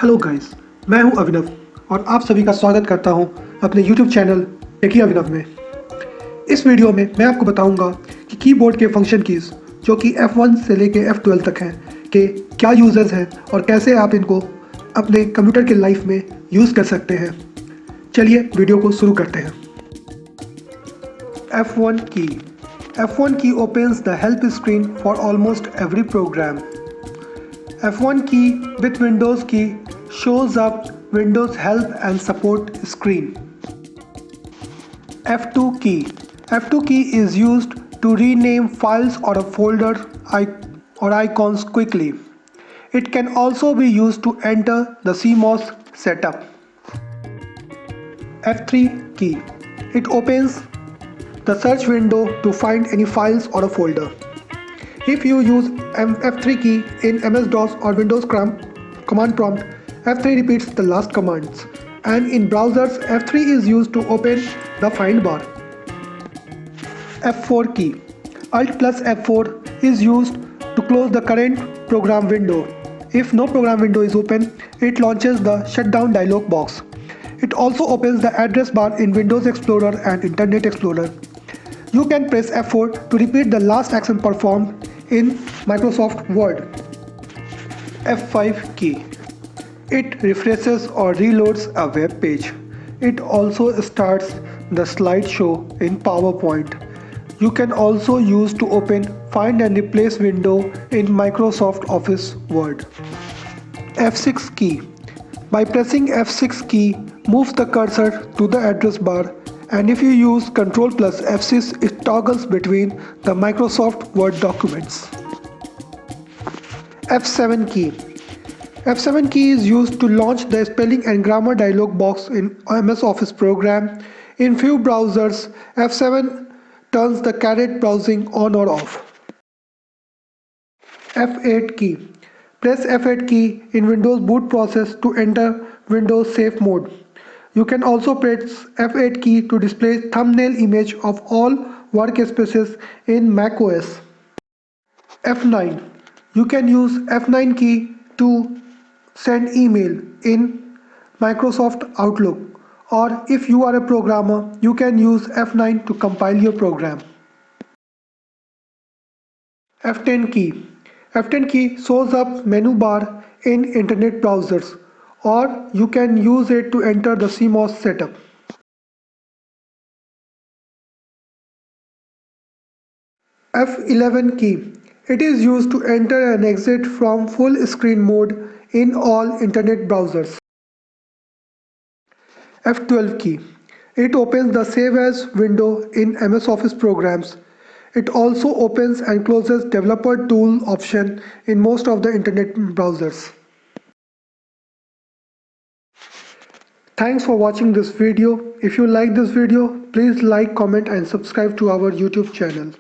Hello guys, मैं हूं अभिनव और आप सभी का स्वागत करता हूं अपने यूट्यूब चैनल टेकी अभिनव में। इस वीडियो में मैं आपको बताऊंगा कि कीबोर्ड के फंक्शन कीज़ जो कि F1 से लेके F12 तक हैं के क्या यूजेस हैं और कैसे आप इनको अपने कंप्यूटर के लाइफ में यूज़ कर सकते हैं। चलिए वीडियो को शुरू करते हैं। F1 की F1 key opens the help screen for almost every program. F1 key with Windows key shows up Windows help and support screen. F2 key. F2 key is used to rename files or a folder or icons quickly. It can also be used to enter the CMOS setup. F3 key. It opens the search window to find any files or a folder. If you use F3 key in MS-DOS or Windows command prompt, F3 repeats the last commands. And in browsers, F3 is used to open the find bar. F4 key. Alt plus F4 is used to close the current program window. If no program window is open, it launches the shutdown dialog box. It also opens the address bar in Windows Explorer and Internet Explorer. You can press F4 to repeat the last action performed in Microsoft Word. F5 key. It refreshes or reloads a web page. It also starts the slideshow in PowerPoint. You can also use to open Find and Replace window in Microsoft Office Word. F6 key. By pressing F6 key, move the cursor to the address bar, and if you use Ctrl plus F6, it toggles between the Microsoft Word documents. F7 key. F7 key is used to launch the spelling and grammar dialog box in MS Office program. In few browsers, F7 turns the caret browsing on or off. F8 key. Press F8 key in Windows boot process to enter Windows safe mode. You can also press F8 key to display thumbnail image of all workspaces in macOS. F9. You can use F9 key to send email in Microsoft Outlook, or if you are a programmer, you can use F9 to compile your program. F10 key. F10 key shows up menu bar in internet browsers, or you can use it to enter the CMOS setup. F11 key. It is used to enter and exit from full screen mode in all internet browsers. F12 key. It opens the Save As window in MS Office programs. It also opens and closes developer tool option in most of the internet browsers. Thanks for watching this video. If you like this video, please like, comment and subscribe to our YouTube channel.